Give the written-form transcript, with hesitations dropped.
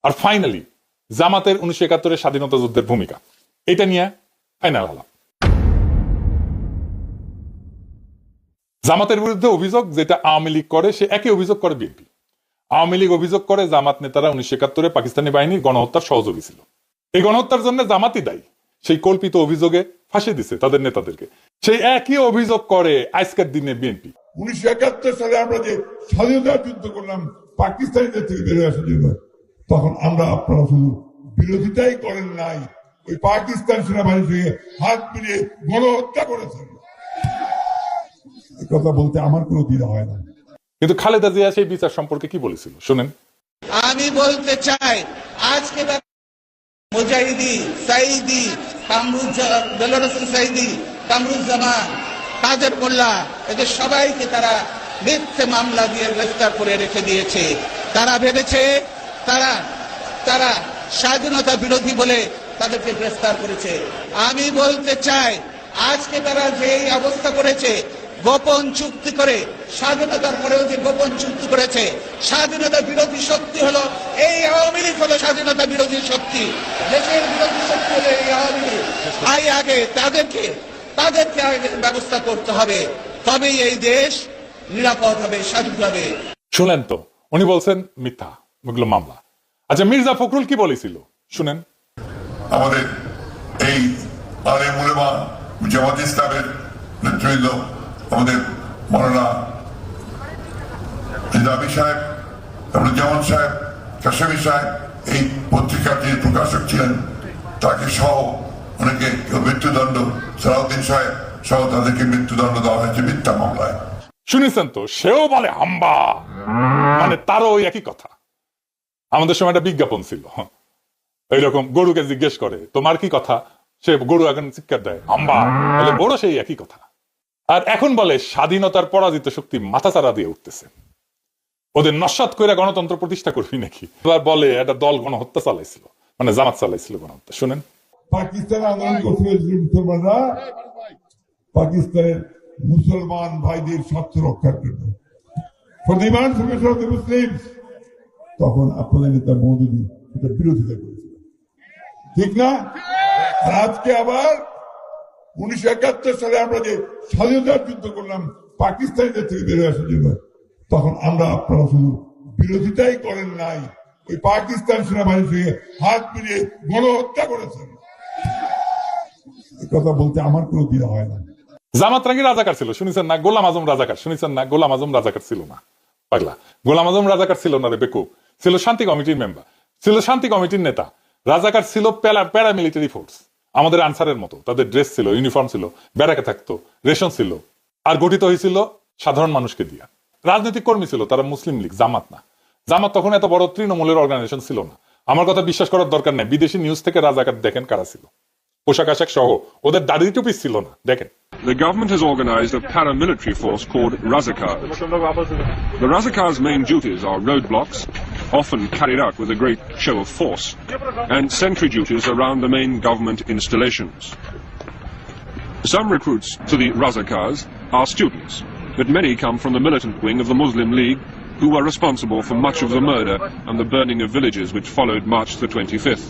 আর finally জামাতের 1971 স্বাধীনতা যুদ্ধের ভূমিকা, এটা নিয়ে ফাইনাল আলাপ। জামাতের বিরুদ্ধে অভিযোগ যেটা আওয়ামী লীগ করে, সে একই অভিযোগ করে বিএনপি। আওয়ামী লীগ অভিযোগ করে জামাত নেতারা 1971 পাকিস্তানি বাহিনীর গণহত্যার সহযোগী ছিল, এই গণহত্যার জন্য জামাতই দায়ী। সেই কল্পিত অভিযোগে ফাঁসি দিছে তাদের নেতাদেরকে। সেই একই অভিযোগ করে আজকের দিনে বিএনপি। 1971 সালে আমরা যে স্বাধীনতার যুদ্ধ করলাম পাকিস্তানিদের থেকে বেরোয় আসার জন্য, তখন আপনারা শুধু বিরোধিতাই করেন নাই, ওই পাকিস্তান সেনাবাহিনীর সঙ্গে হাত মিলিয়ে গণহত্যা করেছেন। কথা বলতে আমার কোনো দ্বিধা হয় না। কিন্তু খালেদা জিয়া সেই বিচার সম্পর্কে কি বলেছিল শুনেন। আমি বলতে চাই, আজকে মুজাহিদি, সাইদি, সাইদি, কামরুজ্জামান, কাদের মোল্লা, এদের সবাইকে তারা মিথ্যে মামলা দিয়ে গ্রেফতার করে রেখে দিয়েছে। তারা ভেবেছে তারা স্বাধীনতা বিরোধী বলে তাদেরকে গ্রেফতার করেছে। আমি বলতে চাই, আজকে তারা যে অবস্থা করেছে, গোপন চুক্তি করে, স্বাধীনতার পরেও যে গোপন চুক্তি করেছে, স্বাধীনতা বিরোধী শক্তি হলো এই আওয়ামী লীগ, হলো স্বাধীনতা বিরোধী শক্তি, দেশের বিরোধী শক্তি হলো এই আওয়ামী লীগ। আগে তাদেরকে আগে ব্যবস্থা করতে হবে, তবেই এই দেশ নিরাপদ হবে, স্বাধীন হবে। শুনেন তো, উনি বলছেন মিথ্যা এগুলো মামলা। আচ্ছা, মির্জা ফখরুল কি বলেছিল শুনেন। আমাদের এই আলেম উলেমা জামাত ইসলামের নেতৃবৃন্দ, আমাদের মৌলানা নিজামী সাহেব, জামান সাহেব, কাশেমী সাহেব, এই পত্রিকাটির প্রকাশক ছিলেন, তাকে সহ অনেকে মৃত্যুদণ্ড, সালাউদ্দিন সাহেব সহ তাদেরকে মৃত্যুদণ্ড দেওয়া হয়েছে মিথ্যা মামলায়। শুনেছেন তো, সেও বলে হাম্বা, মানে তারও ওই একই কথা। আমাদের সময় একটা বিজ্ঞাপন ছিল, এইরকম গরুকে জিজ্ঞেস করে তোমার কি কথা, সে গরু এখন চিৎকার দেয় হাম্বা, বলে বড় সেই একই কথা। আর এখন বলে স্বাধীনতার পরাজিত শক্তি মাথাচাড়া দিয়ে উঠতেছে, ওদের নস্যাৎ করে গণতন্ত্র প্রতিষ্ঠা করবি নাকি। এবার বলে একটা দল গণহত্যা চালাইছিল, মানে জামাত চালাইছিল গণহত্যা। শুনেন, পাকিস্তান আন্দোলন করছিল মুসলমানরা পাকিস্তানের মুসলমান ভাইদের স্বার্থ রক্ষার জন্য, মুসলিম, তখন আপনাদের নেতা মৌদুদি এটা বিরোধিতা করেছিল, ঠিক না? আর আজকে আবার 1971 সালে আমরা যে স্বাধীনতার যুদ্ধ করলাম পাকিস্তানিদের থেকে বেরোয় আসার জন্য, তখন আপনারা শুধু বিরোধিতাই করেন নাই, ওই পাকিস্তান সেনাবাহিনীর সঙ্গে হাত মিলিয়ে গণহত্যা করেছেন। কথা বলতে আমার কোনো দ্বিধা হয় না। জামাত নাকি রাজাকার ছিল, শুনেছেন না? গোলাম আজম রাজাকার, শুনেছেন না? গোলাম আজম রাজাকার ছিল না, পাগলা। গোলাম আজম রাজাকার ছিল না রে বেকুব, ছিল শান্তি কমিটির মেম্বার, ছিল শান্তি কমিটির নেতা। রাজাকার ছিল প্যারামিলিটারি ফোর্স, আমাদের আনসারের মতো। তাদের ড্রেস ছিল, ইউনিফর্ম ছিল, ব্যারাকে থাকতো, রেশন ছিল, আর গঠিত হয়েছিল সাধারণ মানুষকে দিয়া। রাজনৈতিক কর্মী ছিল তারা, মুসলিম লীগ, জামাত না। জামাত তখন এত বড় তৃণমূলের অর্গানাইজেশন ছিল না। আমার কথা বিশ্বাস করার দরকার নেই, বিদেশি নিউজ থেকে রাজাকার দেখেন কারা ছিল, পোশাক আশাক সহ, ওদের দাড়ি টুপি ছিল না। দেখেন, The government has organized a paramilitary force called Razakars. The Razakars' main duties are roadblocks, often carried out with a great show of force, and sentry duties around the main government installations. Some recruits to the Razakars are students, but many come from the militant wing of the Muslim League, who were responsible for much of the murder and the burning of villages which followed March the 25th.